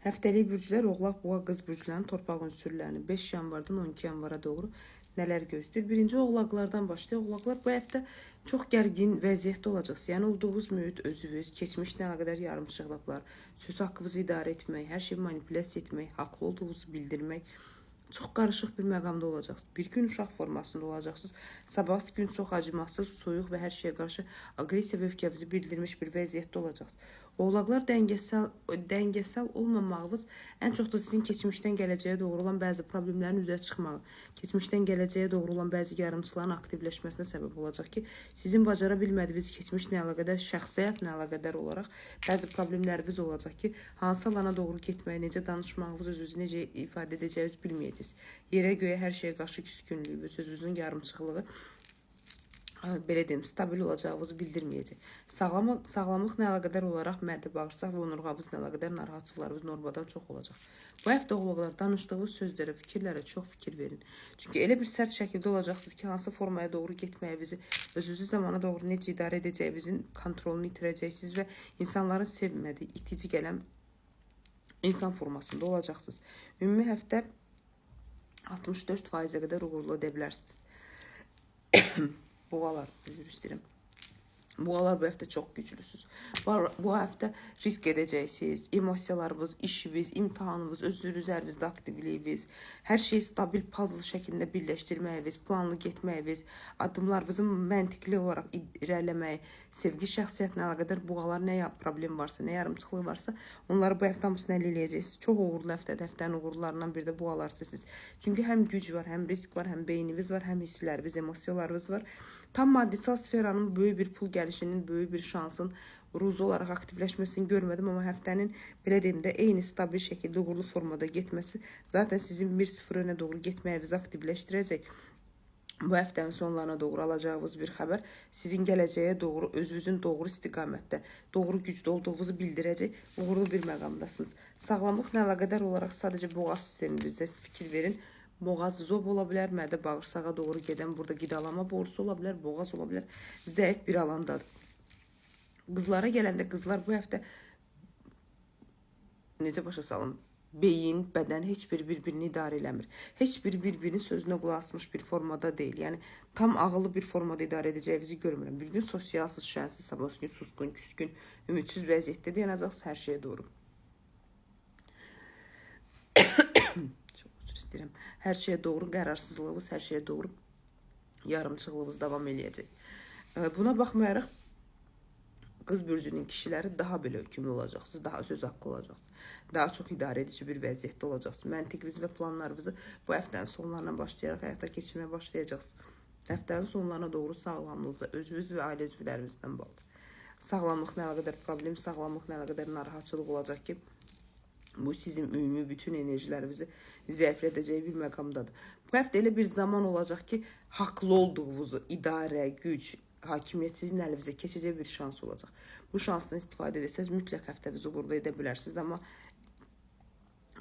Həftəlik bürclər Oğlaq, Boğa, Qız bürclərinin torpaq ünsürlərini 5 yanvardan 12 yanvara doğru nələr gözləyir? Birinci Oğlaqlardan başlayaq. Oğlaqlar bu həftə çox gərgin vəziyyətdə olacaqsınız. Yəni olduğunuz mühit, özünüz, keçmişlə əlaqədar yarımçıqlıqlar, söz haqqınızı idarə etmək, hər şeyi manipulyasiya etmək, haqlı olduğunuzu bildirmək, çox qarışıq bir məqamda olacaqsınız. Bir gün uşaq formasında olacaqsınız. Sabahsı gün çox acımasız, soyuq və hər şeyə qarşı aqressiya və öfkənizi bildirmiş bir vəziyyətdə olacaqsınız. Oğlaqlar dəngəsal olmamağınız ən çox da sizin keçmişdən gələcəyə doğru olan bəzi problemlərin üzə çıxmağı, keçmişdən gələcəyə doğru olan bəzi yarımçıların aktivləşməsinə səbəb olacaq ki, sizin bacara bilmədiyiniz keçmişlə əlaqədar, şəxsiyyətlə əlaqədar olaraq bəzi problemləriniz olacaq ki, hansı alana doğru getməyi, necə danışmağınız, özünüzü necə ifadə edəcəyinizi bilməyəcəksiniz. Yerə göyə hər şeyə qarşı küskünlüyü və sözünüzün yarımçıqlığı belə deyim, stabil olacağınızı bildirməyəcək. Sağlamlıqla əlaqədar olaraq mədə, bağırsaq və onurğanızla əlaqədar narahatçılıqlarınız normadan çox olacaq. Bu həftə Oğlaqlar danışdığınız sözlərə, fikirlərə çox fikir verin. Çünki elə bir sərt şəkildə olacaqsınız ki, hansı formaya doğru getməyinizi, özünüzü zamana doğru necə idarə edəcəyinizin kontrolunu itirəcəksiniz və insanların sevmədiyi, itici gələn insan formasında olacaqsınız. Ümumi həftə 64%-ə qədər uğurlu edə bilərsiniz. Boğalar, üzr istəyirəm. Boğalar bu həftə çox güclüsünüz. Bu həftə risk edəcəksiniz. Emosiyalarınız, işiniz, imtahanınız, özünüz üzərinizdə aktivliyiniz, hər şeyi stabil puzzle şəklində birləşdirməyiniz, planlı getməyiniz, addımlarınızın məntiqli olaraq irəliləməyi, sevgi şəxsiyyətlə əlaqədar boğalar nə problem varsa, nə yarımçılığı varsa, onları bu həftə hamısını əldə edəcəksiniz. Çox uğurlu həftədə, həftənin uğurlarından biri də boğalar sizsiniz. Çünki həm güc var, həm risk var, həm beyniniz var, həm hissləriniz, emosiyalarınız var. Tam maddesel sferanın böyük bir pul gəlişinin, böyük bir şansın ruzu olaraq aktivləşməsini görmədim, amma həftənin belə deyim də eyni stabil şəkildə uğurlu formada getməsi zaten sizin 1-0 önə doğru getməyinizi aktivləşdirəcək. Bu həftənin sonlarına doğru alacağınız bir xəbər sizin gələcəyə doğru, özünüzün doğru istiqamətdə, doğru gücdə olduğunuzu bildirəcək, uğurlu bir məqamdasınız. Sağlamlıqla əlaqədar olaraq sadəcə boğaz sisteminizə fikir verin. Boğaz zob ola bilər, mədə bağırsağa doğru gedən burada qidalama borusu ola bilər, boğaz ola bilər, zəif bir alandadır. Qızlara gələndə qızlar bu həftə necə başa salın? Beyin, bədən heç bir bir-birini idarə eləmir. Heç bir bir-birinin sözünə qulaq asmış bir formada deyil. Yəni tam ağıllı bir formada idarə edəcəyinizi görmürəm. Bir gün sosialsız, şənsiz, sabahsı gün susqun, küskün, ümidsiz vəziyyətdə dayanacaqsınız hər şeyə doğru. Hər şeyə doğru qərarsızlığınız, hər şeyə doğru yarımçılığınız davam eləyəcək. Buna baxmayaraq, Qız bürcünün kişiləri daha belə hökümlü olacaqsınız, daha söz haqqı olacaqsınız. Daha çox idarə edici bir vəziyyətdə olacaqsınız. Məntiqiniz və planlarınızı bu həftənin sonlarına başlayaraq həyata keçirməyə başlayacaqsınız. Həftənin sonlarına doğru sağlamlığınıza, özünüz və ailə üzvlərinizdən bağlı. Sağlamlıqla əlaqədar problem, sağlamlıqla əlaqədar narahatçılıq olacaq ki, bu sizin ümumi bütün enerjilərinizi zəiflədəcəyi bir məqamdadır. Bu həftə elə bir zaman olacaq ki, haqlı olduğunuzu, idarə, güc, hakimiyyət sizin əlinizə keçəcək bir şans olacaq. Bu şansdan istifadə etsəz, mütləq həftənizi uğurlu edə bilərsiniz, amma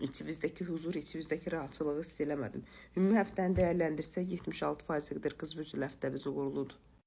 içinizdəki huzur, içinizdəki rahatçılığı hiss eləmədim. Ümumi həftəni dəyərləndirsək, 76%-ə qədər qız bürcü həftəniz uğurludur.